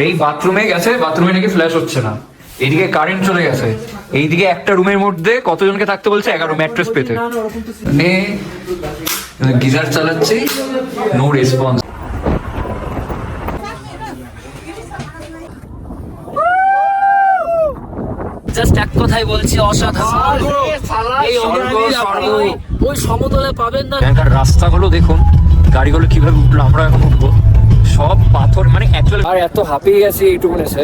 এই বাথরুমে গেছে, বাথরুমে নাকি ফ্ল্যাশ হচ্ছে না, এইদিকে কারেন্ট চলে গেছে, এইদিকে একটা রুমের মধ্যে কতজনকে থাকতে বলছে? 11 ম্যাট্রেস পেতে। গিজার চালাচ্ছি, নো রেসপন্স। জাস্ট এক কথাই বলছি, অসাধারণ। এই ওই সমতলে পাবেন না। এখানকার রাস্তাগুলো দেখুন, গাড়িগুলো কিভাবে উঠলো, আমরা এখন উঠবো। সব পাথর, মানে অ্যাকচুয়ালি আর এত হাঁপিয়ে গেছি এইটুকুন এসে,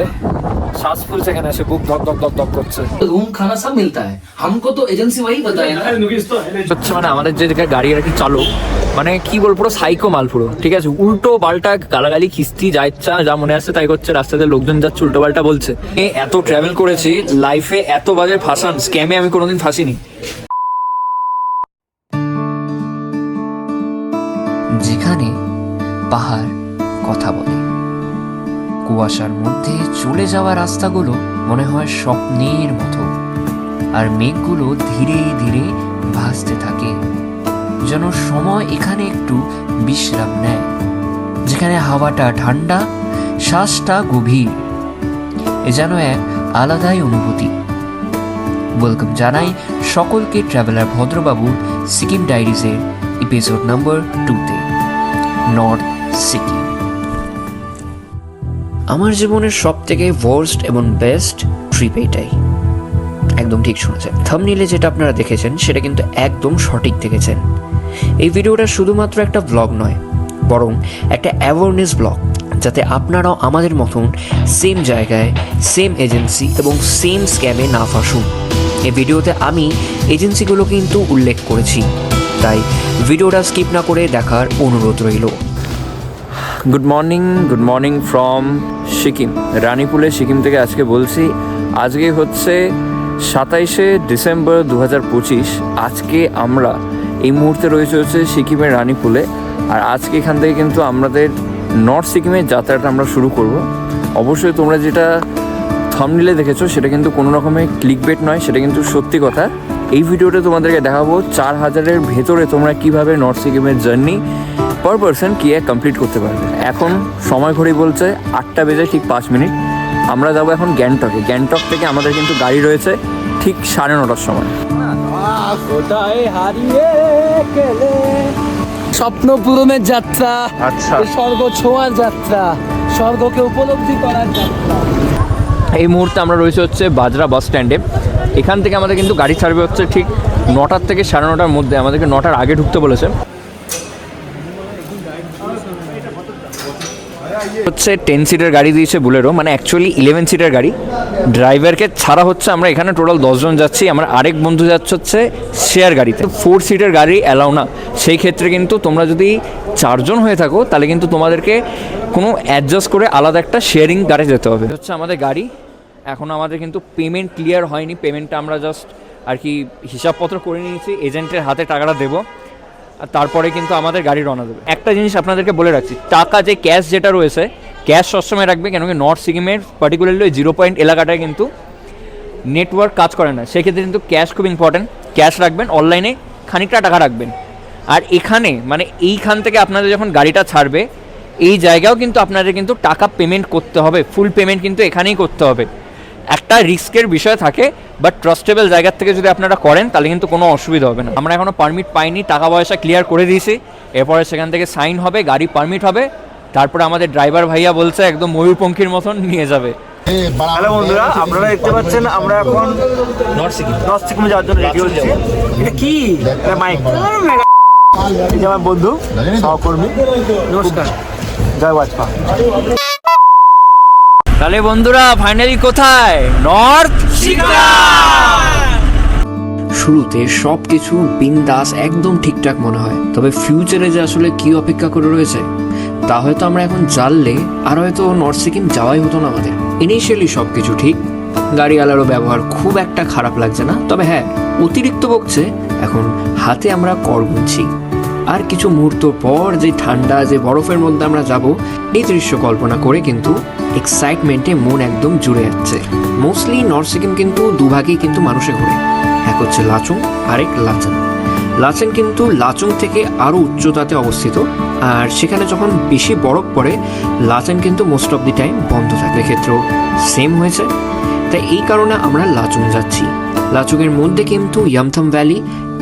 শ্বাস ফুলছে এখানে এসে, বুক ধক ধক ধক ধক করছে। रूम खाना सब मिलता है, हमको तो एजेंसी वही बताया ना। হচ্ছে মানে আমাদের যে গাড়ি আর কি চালক, মানে কি বল, পুরো সাইকো মাল পুরো, ঠিক আছে? উল্টো পাল্টা গালাগালি, খিস্তি, যা ইচ্ছা যা মনে আসছে তাই করছে। রাস্তাতে লোকজন যাচ্ছে, উল্টো পাল্টা বলছে। এত ট্রাভেল করেছি লাইফে, এত বাজে ফাঁসান স্ক্যামে আমি কোনোদিন ফাঁসিনি। যেখানে পাহাড় কথা বলে, কুয়াশার মধ্যে চলে যাওয়া রাস্তাগুলো মনে হয় স্বপ্নের মতো, আর মেঘগুলো ধীরে ধীরে ভাসতে থাকে, যেন সময় এখানে একটু বিশ্রাম নেয়। যেখানে হাওয়াটা ঠান্ডা, শ্বাসটা গভীর, এ যেন এক আলাদাই অনুভূতি। ওয়েলকাম জানাই সকলকে ট্রাভেলার ভদ্রবাবুর সিকিম ডায়েরিজের এপিসোড নম্বর 2-তে, নর্থ সিকিম। আমার জীবনের সব থেকে ওয়ার্স্ট এবং বেস্ট ট্রিপ এটাই। একদম ঠিক শুনেছেন, থাম্বনেইলে যেটা আপনারা দেখেছেন সেটা কিন্তু একদম সঠিক দেখেছেন। এই ভিডিওটা শুধুমাত্র একটা ব্লগ নয়, বরং একটা অ্যাওয়ারনেস ব্লগ, যাতে আপনারাও আমাদের মতন সেম জায়গায়, সেম এজেন্সি এবং সেম স্ক্যামে না ফাঁসুন। এই ভিডিওতে আমি এজেন্সিগুলো কিন্তু উল্লেখ করেছি, তাই ভিডিওটা স্কিপ না করে দেখার অনুরোধ রইল। গুড মর্নিং ফ্রম সিকিম, রানীপুলে সিকিম থেকে আজকে বলছি। আজকে হচ্ছে 27শে ডিসেম্বর 2025। আজকে আমরা এই মুহূর্তে রয়েছে হচ্ছে সিকিমের রানীপুলে, আর আজকে এখান থেকে কিন্তু আমাদের নর্থ সিকিমের যাত্রাটা আমরা শুরু করব। অবশ্যই তোমরা যেটা থাম্বনেইলে দেখেছো সেটা কিন্তু কোনো রকমের ক্লিকবেট নয়, সেটা কিন্তু সত্যি কথা। এই ভিডিওতে তোমাদেরকে দেখাবো 4000-এর ভেতরে তোমরা কিভাবে নর্থ সিকিমের জার্নি পার পারসন কি কমপ্লিট করতে পারবে। এখন সময় ঘড়ি বলছে 8টা বেজে ঠিক 5 মিনিট। আমরা যাবো এখন গ্যাংটকে। গ্যাংটক থেকে আমাদের কিন্তু গাড়ি রয়েছে ঠিক 9:30টার সময়। স্বপ্ন পূরণের যাত্রা, আচ্ছা, স্বর্গ ছোঁয়ার যাত্রা, স্বর্গকে উপলব্ধি করার যাত্রা। এই মুহূর্তে আমরা রয়েছে হচ্ছে বাজরা বাস স্ট্যান্ডে। এখান থেকে আমাদের কিন্তু গাড়ি ছাড়বে হচ্ছে ঠিক 9টার থেকে 9:30টার মধ্যে। আমাদেরকে 9টার আগে ঢুকতে বলেছে। হচ্ছে 10 সিটের গাড়ি দিয়েছে বুলেরো, মানে অ্যাকচুয়ালি 11 সিটের গাড়ি। ড্রাইভারকে ছাড়া হচ্ছে, আমরা এখানে টোটাল 10 জন যাচ্ছি। আমার আরেক বন্ধু যাচ্ছে হচ্ছে শেয়ার গাড়িতে। 4 সিটের গাড়ি অ্যালাউ না। সেই ক্ষেত্রে কিন্তু তোমরা যদি 4 জন হয়ে থাকো তাহলে কিন্তু তোমাদেরকে কোনো অ্যাডজাস্ট করে আলাদা একটা শেয়ারিং গাড়ি যেতে হবে। হচ্ছে আমাদের গাড়ি। এখন আমাদের কিন্তু পেমেন্ট ক্লিয়ার হয়নি। পেমেন্টটা আমরা জাস্ট আর কি হিসাবপত্র করে নিয়েছি, এজেন্টের হাতে টাকাটা দেবো, আর তারপরে কিন্তু আমাদের গাড়ি রওনা দেবে। একটা জিনিস আপনাদেরকে বলে রাখছি, টাকা যে ক্যাশ যেটা রয়েছে, ক্যাশ সবসময় রাখবে, কেন কি নর্থ সিকিমের পার্টিকুলারলি ওই 0 পয়েন্ট এলাকাটায় কিন্তু নেটওয়ার্ক কাজ করে না। সেক্ষেত্রে কিন্তু ক্যাশ খুব ইম্পর্ট্যান্ট। ক্যাশ রাখবেন, অনলাইনে খানিকটা টাকা রাখবেন। আর এখানে মানে এইখান থেকে আপনাদের যখন গাড়িটা ছাড়বে, এই জায়গাও কিন্তু আপনাদের কিন্তু টাকা পেমেন্ট করতে হবে। ফুল পেমেন্ট কিন্তু এখানেই করতে হবে। একটা রিস্কের বিষয় থাকে, বাট ট্রাস্টেবল জায়গার থেকে যদি আপনারা করেন তাহলে কিন্তু কোনো অসুবিধা হবে না। আমরা এখনও পারমিট পাইনি, টাকা পয়সা ক্লিয়ার করে দিয়েছি। এরপরে সেখান থেকে সাইন হবে, গাড়ি পারমিট হবে, তারপরে আমাদের ড্রাইভার ভাইয়া বলছে একদম ময়ূরপঙ্খীর মতন নিয়ে যাবে। হ্যালো বন্ধুরা, আপনারা দেখতে পাচ্ছেন আমরা এখন নর্থ সিকিমে যাওয়ার জন্য রেডি হচ্ছি। এটা কি মাইক, এই যে আমার বন্ধু সহকর্মী, নমস্কার, জয় বাজপা। তাহলে বন্ধুরা ফাইনালি কোথায়? নর্থ সিকিম। শুরুতে সব কিছু বিন্দাস একদম ঠিকঠাক মনে হয়, তবে ফিউচারে যে আসলে কি অপেক্ষা করে রয়েছে তা হয়তো আমরা এখন জানলে আর হয়তো নর্থ সিকিম যাওয়াই হতো না আমাদের। ইনিশিয়ালি সব কিছু ঠিক, গাড়িওয়ালারও ব্যবহার খুব একটা খারাপ লাগছে না, তবে হ্যাঁ অতিরিক্ত বকছে। এখন হাতে আমরা কর গুনছি, আর কিছু মুহূর্ত পর যে ঠান্ডা, যে বরফের মধ্যে আমরা যাব, এই দৃশ্য কল্পনা করে কিন্তু এক্সাইটমেন্টে মন একদম জুড়ে যাচ্ছে। মোস্টলি নর্থ সিকিম কিন্তু দুভাগেই কিন্তু মানুষে ঘোরে, এক হচ্ছে লাচুং, আরেক লাচেন। লাচেন কিন্তু লাচুং থেকে আরও উচ্চতাতে অবস্থিত, আর সেখানে যখন বেশি বরফ পড়ে লাচেন কিন্তু মোস্ট অফ দি টাইম বন্ধ থাকে। এক্ষেত্রেও সেম হয়েছে, তাই এই কারণে আমরা লাচুং যাচ্ছি। লাচুংয়ের মধ্যে কিন্তু ইয়ামথাম ভ্যালি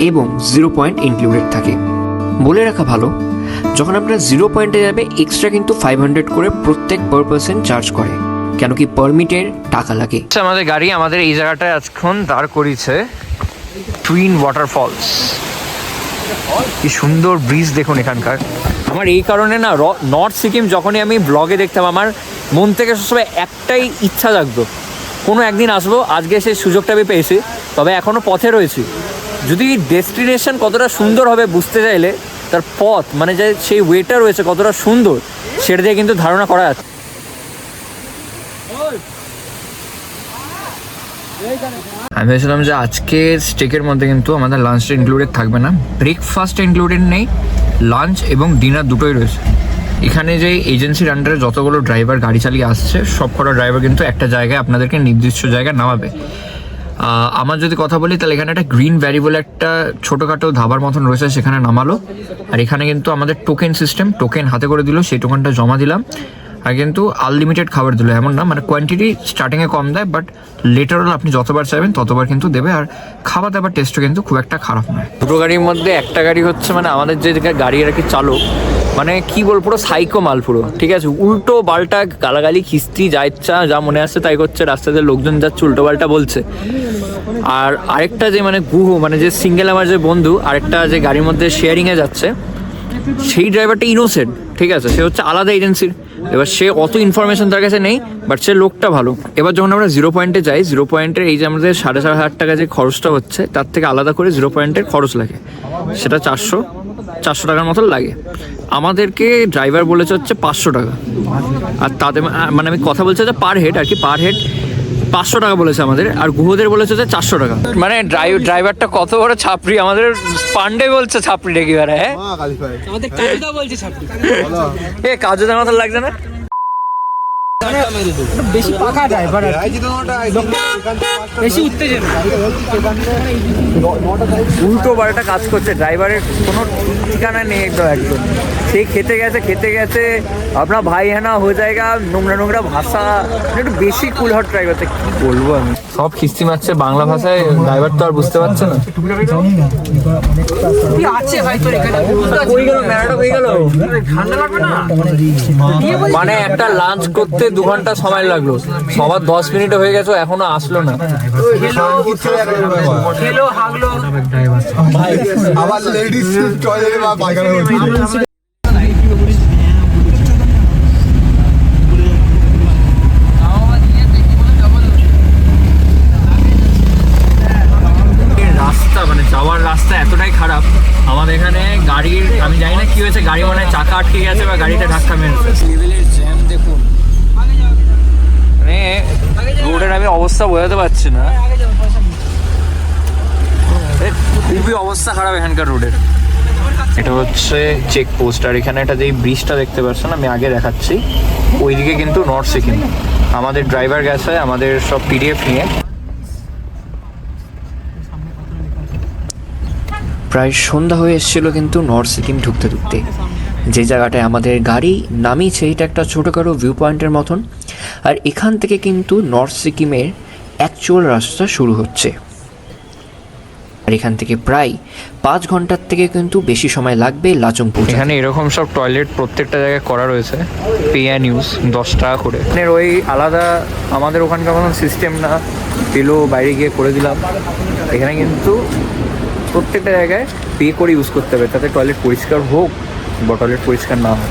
এবং 0 পয়েন্ট ইনক্লুডেড থাকে। বলে রাখা ভালো, যখন আপনারা 0 পয়েন্টে যাবে এক্সট্রা কিন্তু 500 করে প্রত্যেক পার পার্সন চার্জ করে, কেন কি পারমিটের টাকা লাগে। আমাদের গাড়ি আমাদের এই জায়গাটায় আজক্ষণ দাঁড় করিয়েছে টুইন ওয়াটারফলস। কি সুন্দর ব্রিজ দেখুন এখানকার। আমার এই কারণে না নর্থ সিকিম যখনই আমি ব্লগে দেখতাম আমার মন থেকে সবসময় একটাই ইচ্ছা জাগতো, কোনো একদিন আসবো। আজকে সেই সুযোগটা আমি পেয়েছি, তবে এখনও পথে রয়েছি। যদি ডেস্টিনেশন কতটা সুন্দর হবে বুঝতে চাইলে তার পথ মানে যে সেই ওয়েটা রয়েছে কতটা সুন্দর সেটা দিয়ে কিন্তু ধারণা করা যাচ্ছে। আমি ভেবেছিলাম যে আজকের স্টেকের মধ্যে কিন্তু আমাদের লাঞ্চটা ইনক্লুডেড থাকবে না, ব্রেকফাস্ট ইনক্লুডেড নেই, লাঞ্চ এবং ডিনার দুটোই রয়েছে। এখানে যে এজেন্সির আন্ডারে যতগুলো ড্রাইভার গাড়ি চালিয়ে আসছে সব কটা ড্রাইভার কিন্তু একটা জায়গায় আপনাদেরকে নির্দিষ্ট জায়গায় নামাবে। আমার যদি কথা বলি তাহলে এখানে একটা গ্রিন ভ্যালি বলে একটা ছোটোখাটো ধাবার মতন রয়েছে, সেখানে নামালো। আর এখানে কিন্তু আমাদের টোকেন সিস্টেম, টোকেন হাতে করে দিল, সেই টোকেনটা জমা দিলাম। আর কিন্তু আনলিমিটেড খাবার দিল এমন না, মানে কোয়ান্টিটি স্টার্টিংয়ে কম দেয়, বাট লেটারল আপনি যতবার চাইবেন ততবার কিন্তু দেবে। আর খাবার দাবার টেস্টও কিন্তু খুব একটা খারাপ নয়। দুটো গাড়ির মধ্যে একটা গাড়ি হচ্ছে মানে আমাদের যে গাড়ি আর কি চালক, মানে কি বল পুরো সাইকো মাল পুরো, ঠিক আছে, উল্টো পাল্টা গালাগালি খিস্তি যা ইচ্ছা যা মনে আসছে তাই করছে, রাস্তাতে লোকজন যাচ্ছে উল্টো পাল্টা বলছে। আর আরেকটা যে মানে গুহু মানে যে সিঙ্গেল আমার যে বন্ধু আরেকটা যে গাড়ির মধ্যে শেয়ারিংয়ে যাচ্ছে সেই ড্রাইভারটা ইনোসেন্ট, ঠিক আছে, সে হচ্ছে আলাদা এজেন্সির। এবার সে অত ইনফরমেশন তার কাছে নেই, বাট সে লোকটা ভালো। এবার যখন আমরা 0 পয়েন্টে যাই, 0 পয়েন্টের এই যে আমাদের 4,500 টাকা যে খরচটা হচ্ছে তার থেকে আলাদা করে 0 পয়েন্টের খরচ লাগে, সেটা 400 টাকার মতো লাগে। আমাদেরকে ড্রাইভার বলেছে হচ্ছে 500 টাকা, আর তাদের মানে আমি কথা বলছি যে পার হেড আর কি, পার হেড 500 টাকা বলেছে আমাদের, আর গুহদের বলেছে যে 400 টাকা। মানে ড্রাইভারটা কত বড় ছাপড়ি, আমাদের পান্ডে বলছে ছাপড়ি ডেকে বেড়া। হ্যাঁ এ কাজুদার মতো লাগছে না? বেশি পাকা ড্রাইভার, বেশি উত্তেজনা, উল্টো পাল্টা কাজ করছে, ড্রাইভারের কোনো ঠিকানা নেই একদম। সে খেতে গেছে আপনার ভাই হ্যাঁ হয়ে জায়গা, নোংরা ভাষা, একটু বেশি কুলহট ড্রাইভার। কি বলবো আমি, সব খিস্তি মারছে বাংলা ভাষায়, ড্রাইভার তো আর বুঝতে পারছে না। আছে ভাই তোর এখানে হয়ে গেল মেলাটা হয়ে গেল, ঠান্ডা লাগবে না? মানে একটা লাঞ্চ করতে 2 ঘন্টা সময় লাগলো, সবার 10 মিনিট হয়ে গেছে এখনো আসলো না। খেলো হাগলো আবার লেডিস টয়লেটে বা পায়খানা হচ্ছে। রাস্তা মানে যাওয়ার রাস্তা এতটাই খারাপ আমাদের এখানে, গাড়ির আমি জানি না কি হয়েছে, গাড়ি মানে চাকা আটকে গেছে বা গাড়িটা ধাক্কা মেরেছে। লেভেলের জ্যাম দেখুন, মানে রোডের আমি অবস্থা বোঝাতে পারছি না, খুবই অবস্থা খারাপ এখানকার রোডের। এটা হচ্ছে চেকপোস্ট, আর এখানে একটা যে ব্রিজটা দেখতে পাচ্ছেন আমি আগে দেখাচ্ছি, ওইদিকে কিন্তু নর্থ সিকিম। আমাদের ড্রাইভার গেছে আমাদের সব পিডিএফ নিয়ে। প্রায় সন্ধ্যা হয়ে এসেছিল কিন্তু নর্থ সিকিম ঢুকতে যে জায়গাটায় আমাদের গাড়ি নামিয়েছে এটা একটা ছোটোখাটো ভিউ পয়েন্টের মতন। আর এখান থেকে কিন্তু নর্থ সিকিমের অ্যাকচুয়াল রাস্তা শুরু হচ্ছে, আর এখান থেকে প্রায় 5 ঘন্টার থেকে কিন্তু বেশি সময় লাগবে লাচুং পৌঁছাতে। এখানে এরকম সব টয়লেট প্রত্যেকটা জায়গায় করা রয়েছে, পে অ্যান্ড ইউজ 10 টাকা করে। ওই আলাদা আমাদের ওখানকার মতন সিস্টেম না, পেলো বাইরে গিয়ে করে দিলাম। এখানে কিন্তু প্রত্যেকটা জায়গায় পে করে ইউজ করতে হবে, তাতে টয়লেট পরিষ্কার হোক বা টয়লেট পরিষ্কার না হোক।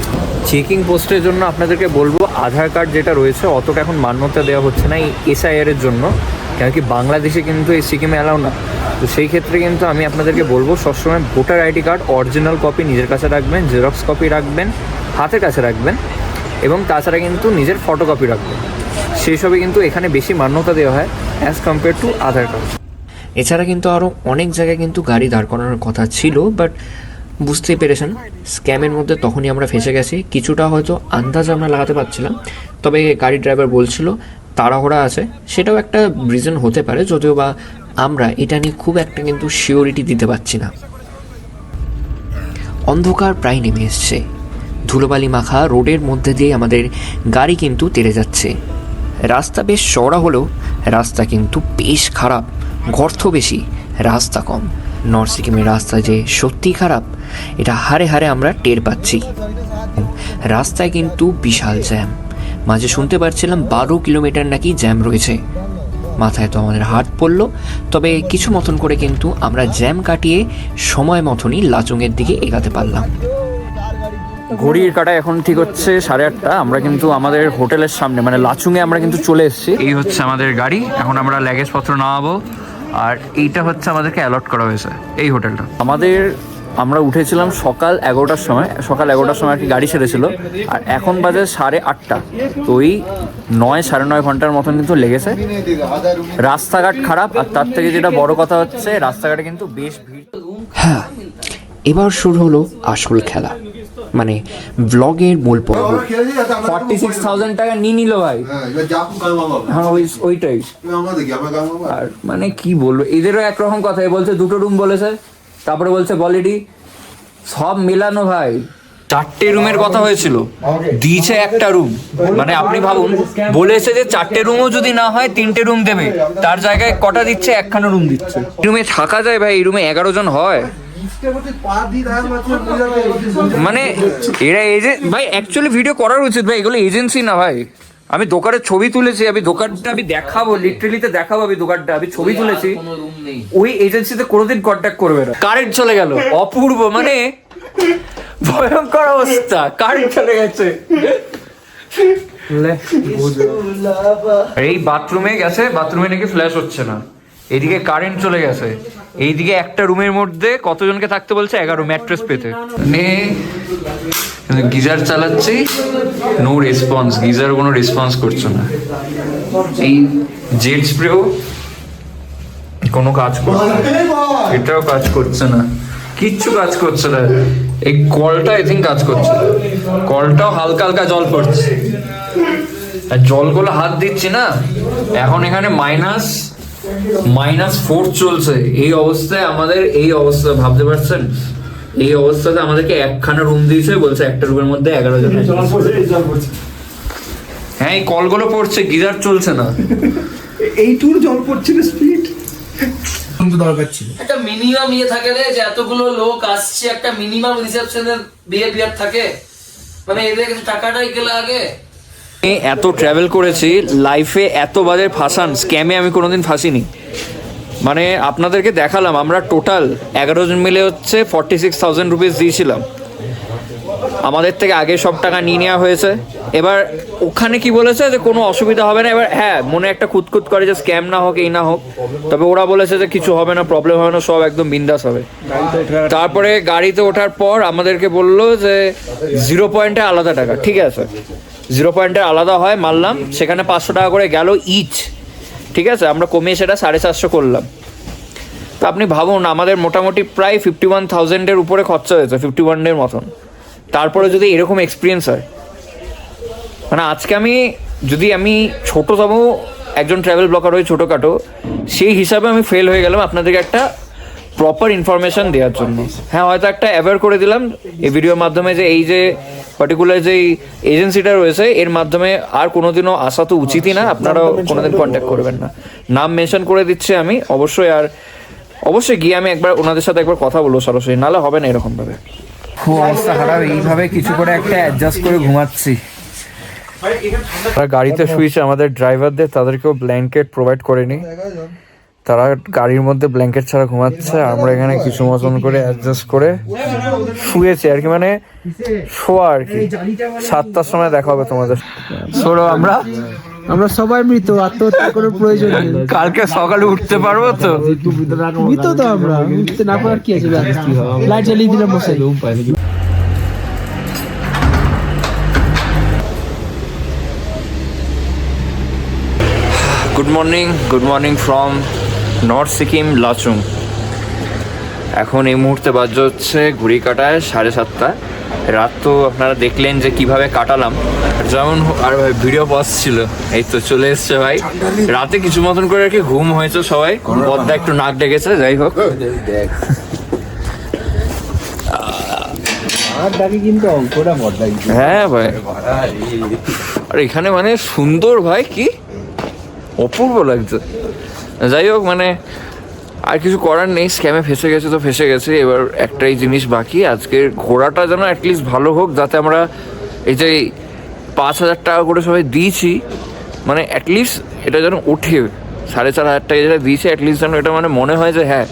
চেকিং পোস্টের জন্য আপনাদেরকে বলবো আধার কার্ড যেটা রয়েছে অতটা এখন মান্যতা দেওয়া হচ্ছে না এই SIR এর জন্য, কেন কি বাংলাদেশে কিন্তু এই সিকিমে অ্যালাউ না। তো সেই ক্ষেত্রে কিন্তু আমি আপনাদেরকে বলবো সবসময় voter ID card original copy নিজের কাছে রাখবেন, জেরক্স কপি রাখবেন, হাতের কাছে রাখবেন, এবং তাছাড়া কিন্তু নিজের ফটোকপি রাখবেন। সেই সবই কিন্তু এখানে বেশি মান্যতা দেওয়া হয় as compare to Aadhaar card. এছাড়া কিন্তু আরও অনেক জায়গায় কিন্তু গাড়ি দাঁড় করানোর কথা ছিল, বাট বুঝতেই পেরেছেন স্ক্যামের মধ্যে তখনই আমরা ফেসে গেছি। কিছুটা হয়তো আন্দাজ আমরা লাগাতে পারছিলাম, তবে গাড়ির ড্রাইভার বলছিল তাড়াহুড়া আছে, সেটাও একটা রিজন হতে পারে, যদিও বা আমরা এটা নিয়ে খুব একটা কিন্তু শিওরিটি দিতে পারছি না। অন্ধকার প্রায় নেমে এসছে, ধুলোবালি মাখা রোডের মধ্যে দিয়ে আমাদের গাড়ি কিন্তু তেড়ে যাচ্ছে। রাস্তা বেশ চওড়া হলেও রাস্তা কিন্তু বেশ খারাপ, গর্ত বেশি, রাস্তা কম। নর্থ সিকিমের রাস্তা যে সত্যিই খারাপ এটা হারে হারে আমরা টের পাচ্ছি। রাস্তায় কিন্তু বিশাল জ্যাম, মাঝে শুনতে পারছিলাম 12 কিলোমিটার নাকি জ্যাম রয়েছে। মাথায় তো আমাদের হাত পড়লো, তবে কিছু মতন করে কিন্তু আমরা জ্যাম কাটিয়ে সময় মতনই লাচুংয়ের দিকে এগাতে পারলাম। ঘড়ির কাটা এখন ঠিক হচ্ছে 8:30। আমরা কিন্তু আমাদের হোটেলের সামনে মানে লাচুংয়ে আমরা কিন্তু চলে এসেছি। এই হচ্ছে আমাদের গাড়ি, এখন আমরা লাগেজ পত্র নামাবো। আর এইটা হচ্ছে আমাদেরকে অ্যালট করা হয়েছে এই হোটেলটা। আমরা উঠেছিলাম সকাল 11টার সময়, আর কি গাড়ি ছেড়েছিল। আর এখন বাজে 8:30, তো ওই 9-9.5 ঘন্টার মতন কিন্তু লেগেছে। রাস্তাঘাট খারাপ, আর তার থেকে যেটা বড় কথা হচ্ছে রাস্তাঘাটে কিন্তু বেশ ভিড়। হ্যাঁ, এবার শুরু হলো আসল খেলা, মানে ব্লগের মূল পর্ব। 46,000 টাকা নিয়ে নিল ভাই। হ্যাঁ ওইটাই। আর মানে কি বলবো, এদেরও একরকম কথা, বলছে 2টো রুম বলেছে, তারপরে বলছে কোয়ালিটি সব মেলানো ভাই। 4টে রুমের কথা হয়েছিল, দিয়েছে 1টা রুম। মানে আপনি ভাবুন, বলেছে যে 4টে রুমও যদি না হয় 3টে রুম দেবে, তার জায়গায় কটা দিচ্ছে, 1খানা রুম দিচ্ছে। রুমে থাকা যায় ভাই, এই রুমে 11 জন হয়। মানে এরা এজেন্ট ভাই, অ্যাকচুয়ালি ভিডিও করার উচিত ভাই, এগুলো এজেন্সি না ভাই। আমি দোকানের ছবি তুলেছি, আমি দোকানটা আমি দেখাবো, লিটারেলিতে দেখাবো আমি দোকানটা, আমি ছবি তুলেছি। ওই এজেন্সিতে কোনোদিন কন্ট্যাক্ট করবে না। কারেন্ট চলে গেল, অপূর্ব, মানে ভয়ঙ্কর অবস্থা, কারেন্ট চলে গেছে। এই বাথরুমে গেছে, বাথরুমে নাকি ফ্ল্যাশ হচ্ছে না, এইদিকে কারেন্ট চলে গেছে, এইদিকে একটা রুমের মধ্যে কতজনকে থাকতে বলছে, 11 ম্যাট্রেস পেতে। গিজার চালাচ্ছি, নো রেসপন্স, গিজার কোনো রেসপন্স করছে না। এই জেট স্প্রেও কোনো কাজ করছে না, এটাও কাজ করছে না, কিচ্ছু কাজ করছে না। এই কলটা আই থিঙ্ক কাজ করছে, কলটাও হালকা হালকা জল পড়ছে। আর জলগুলো হাত দিচ্ছি না, এখন এখানে -4 চলছে। এই অবস্থায় আমাদের, এই অবস্থা ভাবতে পারছেন, এই অবস্থাতে আমাদেরকে 1খানা রুম দিয়েছে, বলছে একটা রুমের মধ্যে 11 জন। হ্যাঁ, এই কলগুলো পড়ছে, গিজার চলছে না। এই টুর জল পড়ছিল স্পিড দরকার ছিল। একটা মিনিমাম ইয়ে থাকে রে, যে এতগুলো লোক আসছে, একটা মিনিমাম রিসেপশনের বিহেভিয়ার থাকে। মানে এদের কাছে টাকাটাই গেলে আগে। এত ট্রাভেল করেছি লাইফে, এত বাজে ফাঁসান স্ক্যামে আমি কোনোদিন ফাঁসিনি। মানে আপনাদেরকে দেখালাম, আমরা টোটাল 11 জন মিলে হচ্ছে 46,000 রুপিস দিয়েছিলাম। আমাদের থেকে আগে সব টাকা নিয়ে নেওয়া হয়েছে। এবার ওখানে কি বলেছে যে কোনো অসুবিধা হবে না। এবার হ্যাঁ, মনে একটা খুঁতখুত করে যে স্ক্যাম না হোক, এই না হোক, তবে ওরা বলেছে যে কিছু হবে না, প্রবলেম হবে না, সব একদম বিন্দাস হবে। তারপরে গাড়িতে ওঠার পর আমাদেরকে বললো যে 0 পয়েন্টে আলাদা টাকা, ঠিক আছে 0 পয়েন্টে আলাদা হয়, মানলাম। সেখানে 500 টাকা করে গেল ইচ, ঠিক আছে, আমরা কমিয়ে সেটা 750 করলাম। তো আপনি ভাবুন, আমাদের মোটামুটি প্রায় 51,000-এর উপরে খরচা হয়েছে, 51-এর মতন। তারপরে যদি এরকম এক্সপিরিয়েন্স হয়, মানে আজকে আমি ছোটোতম একজন ট্রাভেল ব্লগার হই, ছোটোখাটো, সেই হিসাবে আমি ফেল হয়ে গেলাম আপনাদেরকে একটা প্রপার ইনফরমেশন দেওয়ার জন্য। হ্যাঁ, হয়তো একটা অ্যাওয়্যার করে দিলাম এই ভিডিওর মাধ্যমে যে এই যে পার্টিকুলার যে এজেন্সিটা রয়েছে, এর মাধ্যমে আর কোনোদিনও আসা তো উচিতই না, আপনারাও কোনোদিন কন্ট্যাক্ট করবেন না। নাম মেনশন করে দিচ্ছি আমি অবশ্যই। আর অবশ্যই গিয়ে আমি একবার ওনাদের সাথে একবার কথা বলবো সরাসরি, নাহলে হবে না এরকমভাবে। খুব অবস্থা খারাপ, এইভাবে কিছু করে একটা অ্যাডজাস্ট করে ঘুমাচ্ছি। গাড়িতে শুয়েছে আমাদের ড্রাইভারদের, তাদেরকেও ব্ল্যাঙ্কেট প্রোভাইড করেনি, তারা গাড়ির মধ্যে ব্ল্যাঙ্কেট ছাড়া ঘুমাচ্ছে। আমরা এখানে কিছু মতন করে অ্যাডজাস্ট করে শুয়েছি আর কি, মানে শোয়া আর কি। 7টার সময় দেখা হবে তোমাদের। শোনো, আমরা সবাই মৃত, আত্মহত্যা করার প্রয়োজন নেই। কালকে সকালে উঠতে পারবো তো? মৃত তো আমরা, উঠতে না পারার কি আছে, লাইট জ্বালিয়ে দিলাম বসে। Good morning from north Sikkim Lachung. এখন এই মুহূর্তে বাজে হচ্ছে ঘড়ি কাটায় 7:30। রাত তো আপনারা দেখলেন যে কিভাবে কাটালাম, যেমন আর ভাই ভিডিও পজ ছিল, এই তো চলে এসছে ভাই। রাতে কিছু মতন করে আর কি ঘুম হয়েছে সবাই, পদ্মা একটু নাক ডেকেছে, যাই হোক। হ্যাঁ ভাই, আর এখানে মানে সুন্দর ভাই, কি অপূর্ব লাগছে। যাই হোক, মানে আর কিছু করার নেই, স্ক্যামে ফেসে গেছে তো ফেসে গেছে। এবার একটাই জিনিস বাকি, আজকের ঘোরাটা যেন অ্যাটলিস্ট ভালো হোক, যাতে আমরা এই যে 5,000 টাকা করে সবাই দিয়েছি, মানে অ্যাটলিস্ট এটা যেন ওঠে। 4,500 টাকা যেটা দিয়েছি, অ্যাটলিস্ট যেন এটা মানে মনে হয় যে হ্যাঁ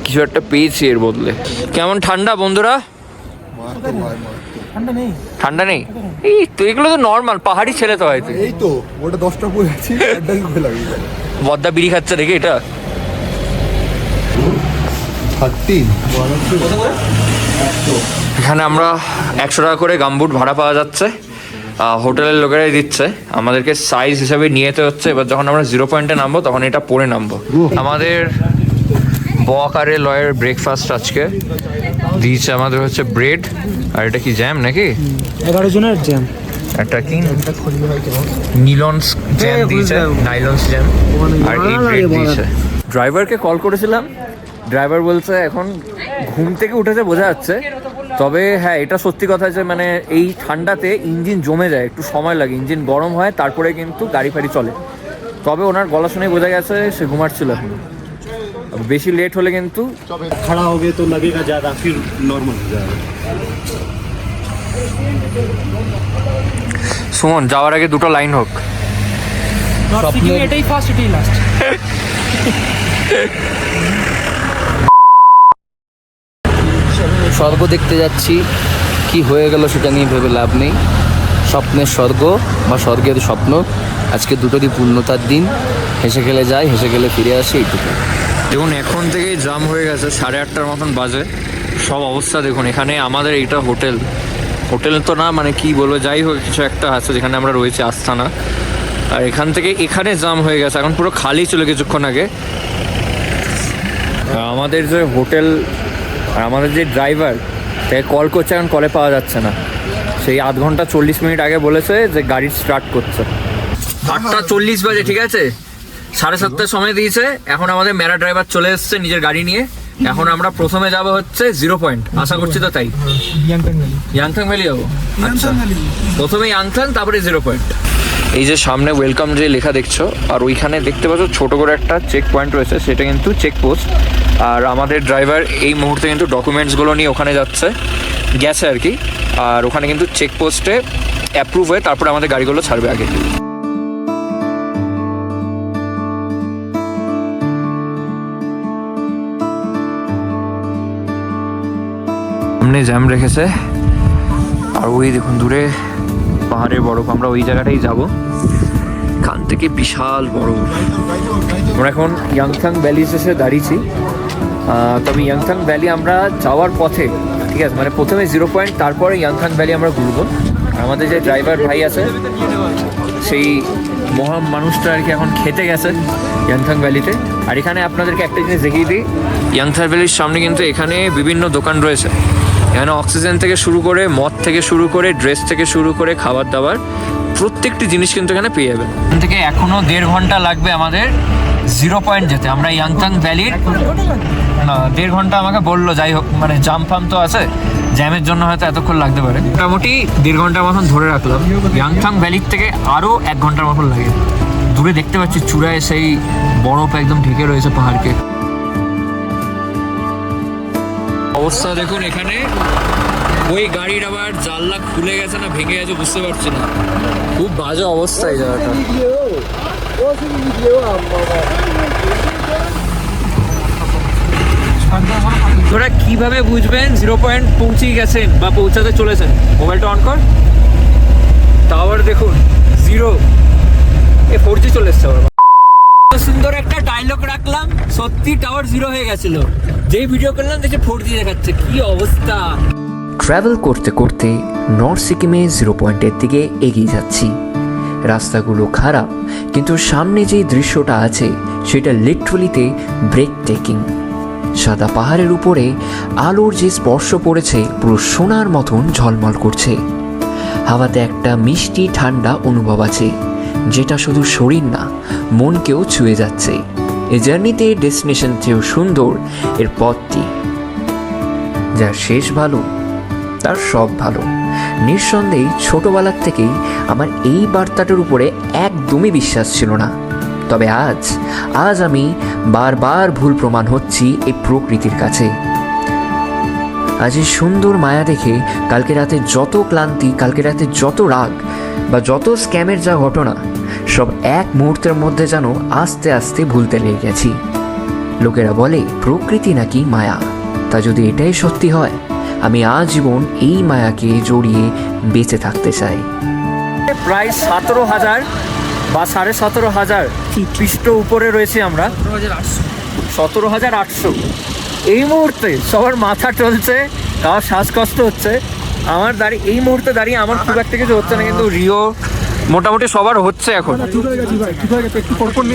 কিছু একটা পেয়েছি এর বদলে। কেমন ঠান্ডা বন্ধুরা? ঠান্ডা নেই? এই তো এগুলো তো নর্মাল, পাহাড়ি ছেলে তো হয়তো। এই তো ওটা 10টা করে আছি, একটাই করে লাগিয়ে দেয়। বদ্দা বিড়ি খাচ্ছে দেখে এটা। 13 এখানে আমরা 100 টাকা করে গামবুট ভাড়া পাওয়া যাচ্ছে, হোটেলের লোকেরাই দিচ্ছে, আমাদেরকে সাইজ হিসাবে নিয়ে যেতে হচ্ছে। এবার যখন আমরা 0 পয়েন্টে নামবো তখন এটা পরে নামবো। আমাদের বকারে লয়ের ব্রেকফাস্ট আজকে দিয়েছে আমাদের হচ্ছে ব্রেড, আর এটা কি জ্যাম নাকি? 11 জনের জ্যাম। একটা কি নিলনস জ্যাম দিয়েছে, নাইলনস জ্যাম, আর এই ব্রেড দিয়েছে। ড্রাইভারকে কল করেছিলাম, ড্রাইভার বলছে এখন ঘুম থেকে উঠেছে বোঝা যাচ্ছে, তবে হ্যাঁ এটা সত্যি কথা যে মানে এই ঠান্ডাতে ইঞ্জিন জমে যায়, একটু সময় লাগে, ইঞ্জিন গরম হয় তারপরে কিন্তু গাড়ি ফাড়ি চলে। তবে ওনার গলা শুনেই বোঝা গেছে সে ঘুমাচ্ছিল এখন। বেশি লেট হলে কিন্তু खड़ा हो गए तो लगेगा ज़्यादा, फिर नॉर्मल हो जाएगा। সুমন যাওয়ার আগে দুটো লাইন হোক। এটাই ফার্স্ট, এটাই লাস্ট। স্বর্গ দেখতে যাচ্ছি, কি হয়ে গেল সেটা নিয়ে ভেবে লাভ নেই। স্বপ্নের স্বর্গ বা স্বর্গের স্বপ্ন, আজকে দুটোরই পূর্ণতার দিন। হেসে খেলে যাই, হেসে খেলে ফিরে আসি, এইটুকু। দেখুন এখন থেকেই জাম হয়ে গেছে, 8:30 মতন বাজে। সব অবস্থা দেখুন, এখানে আমাদের এইটা হোটেল, হোটেল তো না মানে কি বলবো, যাই হোক কিছু একটা আছে যেখানে আমরা রয়েছি, আস্তানা। আর এখান থেকে এখানে জাম হয়ে গেছে, এখন পুরো খালি ছিল কিছুক্ষণ আগে। আমাদের যে হোটেল আর আমাদের যে ড্রাইভার তাকে কল করছে, এখন কলে পাওয়া যাচ্ছে না। সেই 8 ঘন্টা 40 মিনিট আগে বলেছে যে গাড়ি স্টার্ট করছে। 8:40 বাজে, ঠিক আছে, 7:30 সময় দিয়েছে। এখন আমাদের মেরা ড্রাইভার চলে এসছে নিজের গাড়ি নিয়ে। এখন আমরা প্রথমে যাব হচ্ছে 0 পয়েন্ট, আশা করছি তো তাই। ইয়াংথাং ভ্যালি যাবো, আচ্ছা প্রথমে ইয়াংথাং তারপরে 0 পয়েন্ট। এই যে সামনে ওয়েলকাম যে লেখা দেখছো, আর ওইখানে দেখতে পাচ্ছ ছোট করে একটা চেক পয়েন্ট রয়েছে, সেটা কিন্তু চেকপোস্ট। আর আমাদের ড্রাইভার এই মুহূর্তে কিন্তু ডকুমেন্টসগুলো নিয়ে ওখানে গেছে আর কি। আর ওখানে কিন্তু চেকপোস্টে অ্যাপ্রুভ হয়ে তারপরে আমাদের গাড়িগুলো ছাড়বে আগে। সামনে জ্যাম রেখেছে, আর ওই দেখুন দূরে পাহাড়ের বরফ। আমরা ওই জায়গাটাই যাব, এখান থেকে বিশাল বরফ। আমরা এখন ইয়াংথাং ভ্যালি এসে দাঁড়িয়েছি। তবে ইয়াংথাং ভ্যালি আমরা যাওয়ার পথে, ঠিক আছে, মানে প্রথমে 0 পয়েন্ট তারপরে ইয়াংথাং ভ্যালি আমরা ঘুরবো। আমাদের যে ড্রাইভার ভাই আছে সেই মহান মানুষটা আর কি এখন খেতে গেছে ইয়াংথাং ভ্যালিতে। আর এখানে আপনাদেরকে একটা জিনিস দেখিয়ে দিই, ইয়াংথাং ভ্যালির সামনে কিন্তু এখানে বিভিন্ন দোকান রয়েছে। এখানে অক্সিজেন থেকে শুরু করে, মদ থেকে শুরু করে, ড্রেস থেকে শুরু করে, খাবার দাবার প্রত্যেকটি জিনিস কিন্তু এখানে পেয়ে যাবেন। এখান থেকে এখনও 1.5 ঘন্টা লাগবে আমাদের 0 পয়েন্ট যেতে। আমরা ইয়াংথাং ভ্যালির না 1.5 ঘন্টা আমাকে বললো, যাই হোক মানে জাম ফাম তো আছে, জ্যামের জন্য হয়তো এতক্ষণ লাগতে পারে। মোটামুটি 1.5 ঘন্টার মতন ধরে রাখলাম। ইয়াংথাং ভ্যালির থেকে আরও 1 ঘন্টার মতন লাগে। দূরে দেখতে পাচ্ছি চূড়ায় সেই বরফ একদম ঢেকে রয়েছে পাহাড়কে। অবস্থা দেখুন এখানে, ওই গাড়ির আবার জানলা খুলে গেছে না ভেঙে গেছে বুঝতে পারছি না, খুব বাজে অবস্থা এই জায়গাটা। তোরা কিভাবে বুঝবেন 0 পয়েন্ট পৌঁছে গেছেন বা পৌঁছাতে চলেছেন? মোবাইলটা অন কর, টাওয়ার দেখুন 0, 4G চলে এসছে। সুন্দর একটা ডায়লগ রাখলাম, সত্যি টাওয়ার 0 হয়ে গেছিল, যেই ভিডিও করলাম দেখে 4G দেখাচ্ছে, কি অবস্থা। ট্রাভেল করতে করতে নর্থ সিকিমে 0 পয়েন্টের দিকে এগিয়ে যাচ্ছি। রাস্তাগুলো খারাপ, কিন্তু সামনে যেই দৃশ্যটা আছে সেটা লিটারালিতে ব্রেক টেকিং। সাদা পাহাড়ের উপরে আলোর যে স্পর্শ পড়েছে পুরো সোনার মতন ঝলমল করছে। হাওয়াতে একটা মিষ্টি ঠান্ডা অনুভব আছে, যেটা শুধু শরীর না মনকেও ছুঁয়ে যাচ্ছে। এই জার্নিতে ডেস্টিনেশন চেয়েও সুন্দর এর পথটি, যার শেষ ভালো তার সব ভালো। নিঃসন্দেহে ছোটবেলার থেকেই আমার এই বার্তাটার উপরে একদমই বিশ্বাস ছিল না, তবে আজ আমি বারবার ভুল প্রমাণ হচ্ছি এই প্রকৃতির কাছে। আজ এই সুন্দর মায়া দেখে কালকে রাতে যত ক্লান্তি, কালকে রাতে যত রাগ বা যত স্ক্যামের যা ঘটনা, সব এক মুহূর্তের মধ্যে যেন আস্তে আস্তে ভুলতে লেগে গেছি। লোকেরা বলে প্রকৃতি নাকি মায়া, তা যদি এটাই সত্যি হয়, আমি আজীবন এই মায়াকে জড়িয়ে বেঁচে থাকতে চাই। প্রায় 17,000 বা 17,500 পৃষ্ঠ উপরে রয়েছে আমরা, 17,800। এই মুহূর্তে সবার মাথা চলছে, কারোর শ্বাসকষ্ট হচ্ছে। আমার এই মুহূর্তে দাঁড়িয়ে আমার খুব একটা কিছু হচ্ছে না, কিন্তু রিও মোটামুটি সবার হচ্ছে এখন।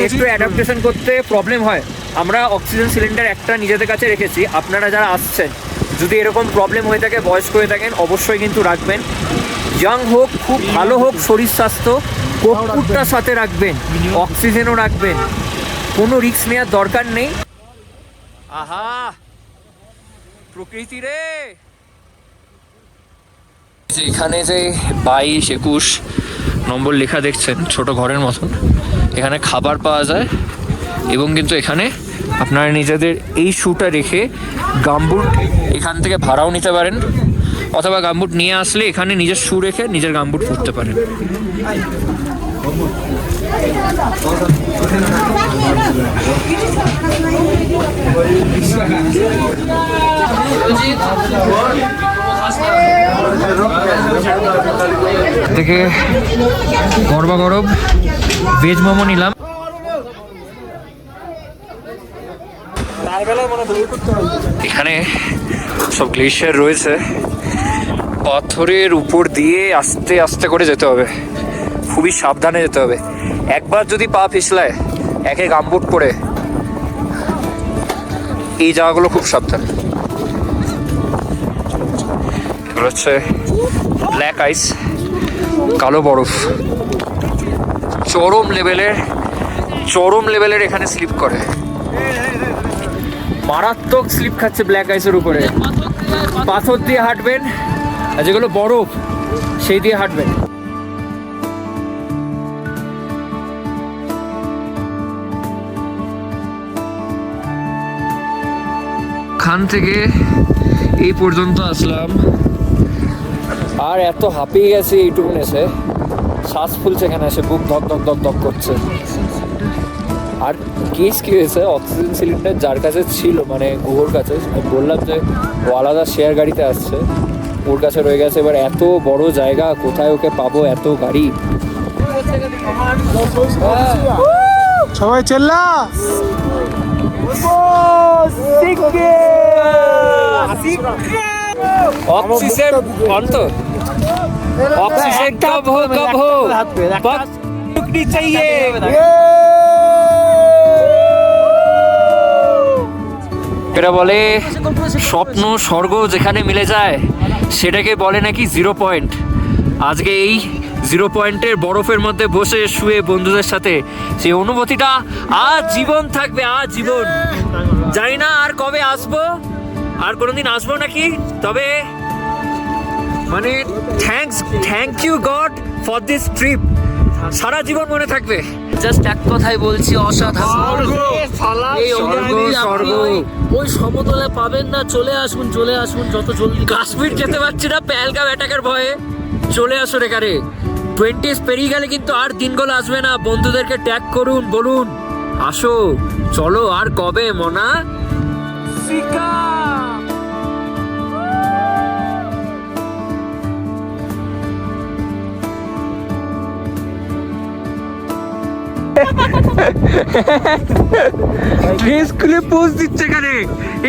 একটু অ্যাডাপ্টেশন করতে প্রবলেম হয়। আমরা অক্সিজেন সিলিন্ডার একটা নিজেদের কাছে রেখেছি। আপনারা যারা আসছেন, যদি এরকম প্রবলেম হয়ে থাকে, বয়স্ক হয়ে থাকেন, অবশ্যই কিন্তু রাখবেন। ইয়াং হোক, খুব ভালো হোক শরীর স্বাস্থ্য, কর্পূরটা সাথে রাখবেন, অক্সিজেনও রাখবেন, কোনো রিস্ক নেওয়ার দরকার নেই। আহা প্রকৃতি রে! এখানে যে 22, 21 নম্বর লেখা দেখছেন, ছোট ঘরের মতন, এখানে খাবার পাওয়া যায়। এবং কিন্তু এখানে আপনারা নিজেদের এই শুটা রেখে গামবুট এখান থেকে ভাড়াও নিতে পারেন, অথবা গামবুট নিয়ে আসলে এখানে নিজের শু রেখে নিজের গামবুট পরতে পারেন। থেকে গরবা গরম ভেজ মোমো নিলাম। এখানে সব গ্লেশিয়ার রয়েছে, পাথরের উপর দিয়ে আস্তে আস্তে করে যেতে হবে, খুবই সাবধানে যেতে হবে। একবার যদি পা পিছলায়, একে গামবুট পরে, এই জায়গাগুলো খুব সাবধান। এগুলো হচ্ছে ব্ল্যাক আইস, কালো বরফ, চরম লেভেলের এখানে স্লিপ করে, মারাত্মক স্লিপ খাচ্ছে ব্ল্যাক আইসের উপরে। পাথর দিয়ে হাঁটবেন, আর যেগুলো বরফ সেই দিয়ে হাঁটবেন। খান থেকে এই পর্যন্ত আসলাম, আর এত হাঁপিয়ে গেছে এইটুকুন এসে, শ্বাস ফুলছে এখানে এসে, বুক ধক ধক ধক ধক করছে। আর কেস কি হয়েছে, অক্সিজেন সিলিন্ডার যার কাছে ছিল, মানে গুহর কাছে, আমি বললাম যে ও আলাদা শেয়ার গাড়িতে আসছে, ওর কাছে রয়ে গেছে। এবার এত বড় জায়গা, কোথায় ওকে পাবো, এত গাড়ি। সবাই চেল্লা ऑक्सीजन कौन तो ऑक्सीजन कब हो बस रुकनी चाहिए। এরা বলে স্বপ্ন স্বর্গ যেখানে মিলে যায় সেটাকে বলে নাকি 0 পয়েন্ট। আজকে এই 0 পয়েন্টের বরফের মধ্যে বসে শুয়ে বন্ধুদের সাথে সেই অনুভূতিটা আজ জীবন থাকবে, আজ জীবন। জানি না আর কবে আসবো, আর কোনোদিন আসবো নাকি, তবে মানে thank you God for this trip, সারা জীবন মনে থাকবে। জাস্ট এক কথাই বলছি, অসাধারণ। এই স্বর্গ ওই সমতলে পাবেন না, চলে আসুন যত জলদি। কাশ্মীর যেতে পারছি না পেহেলগাম অ্যাটাকের ভয়ে, চলে আসো এখানে। 20 পেরিয়ে গেলে কিন্তু আর দিনগুলো আসবে না। বন্ধুদেরকে ট্যাগ করুন, বলুন আসো, চলো, আর কবে মনা। ড্রেস খুলে পোজ দিচ্ছে এখানে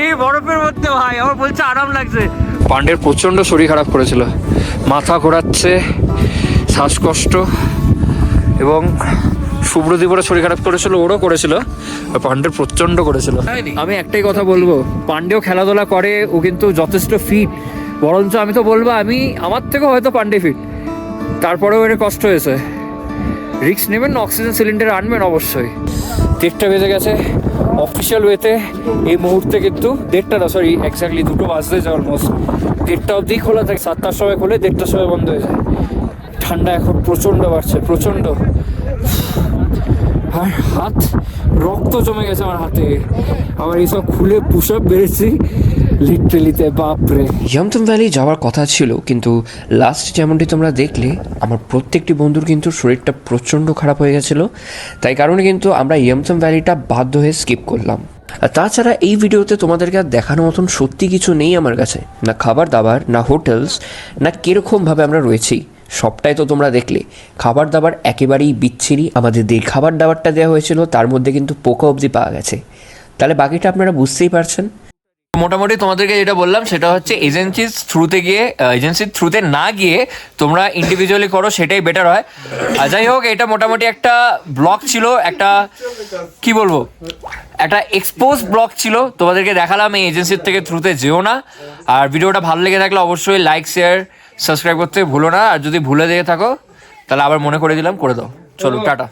এই বরফের মধ্যে। ভাই আমার বলছে আরাম লাগছে। পান্ডের প্রচন্ড শরীর খারাপ করেছিল, মাথা ঘোরাচ্ছে, শ্বাসকষ্ট, এবং শুভ্রদীপেরও শরীর খারাপ করেছিল, ওরও করেছিল, পান্ডের প্রচন্ড করেছিল। আমি একটাই কথা বলবো, পান্ডেও খেলাধুলা করে, ও কিন্তু যথেষ্ট ফিট। বরঞ্চ আমি তো বলবো আমার থেকেও হয়তো পান্ডে ফিট, তারপরেও এর কষ্ট হয়েছে। রিস্ক নেবেন, অক্সিজেন সিলিন্ডার আনবেন অবশ্যই। 3টা বেজে গেছে, অফিসিয়াল ওয়েতে এই মুহূর্তে কিন্তু 2:30 বাজতে যায় অলমোস্ট। 1:30 অবধি খোলা থাকে, 7টার সময় খোলে, 1:30টার সময় বন্ধ হয়ে যায়। ঠান্ডা এখন প্রচণ্ড বাড়ছে, প্রচণ্ড। আর হাত রক্ত জমে গেছে আমার হাতে, আবার এইসব খুলে পুশ আপ বেড়েছি লিটারেলিতে, বাপরে। ইয়ামথং ভ্যালি যাওয়ার কথা ছিল, কিন্তু লাস্ট যেমনটি তোমরা দেখলে আমার প্রত্যেকটি বন্ধুর কিন্তু শরীরটা প্রচণ্ড খারাপ হয়ে গেছিলো, তাই কারণে কিন্তু আমরা ইয়ামথং ভ্যালিটা বাধ্য হয়ে স্কিপ করলাম। আর তাছাড়া এই ভিডিওতে তোমাদেরকে আর দেখানোর মতন সত্যি কিছু নেই আমার কাছে, না খাবার দাবার, না হোটেলস, না কীরকমভাবে আমরা রয়েছি, সবটাই তো তোমরা দেখলে। খাবার দাবার একেবারেই বিচ্ছিরি। আমাদের যে খাবার দাবারটা দেওয়া হয়েছিল তার মধ্যে কিন্তু পোকা অবধি পাওয়া গেছে, তাহলে বাকিটা আপনারা বুঝতেই পারছেন। মোটামুটি তোমাদেরকে যেটা বললাম সেটা হচ্ছে এজেন্সির থ্রুতে না গিয়ে তোমরা ইন্ডিভিজুয়ালি করো, সেটাই বেটার হয়। আর যাই হোক, এটা মোটামুটি একটা ব্লগ ছিল, একটা কি বলবো, একটা এক্সপোজ ব্লগ ছিল। তোমাদেরকে দেখালাম এই এজেন্সির থেকে থ্রুতে যেও না। আর ভিডিওটা ভালো লেগে থাকলে অবশ্যই লাইক, শেয়ার, সাবস্ক্রাইব করতে ভুলো না। আর যদি ভুলে দিয়ে থাকো তাহলে আবার মনে করে দিলাম, করে দাও। চলো, টাটা।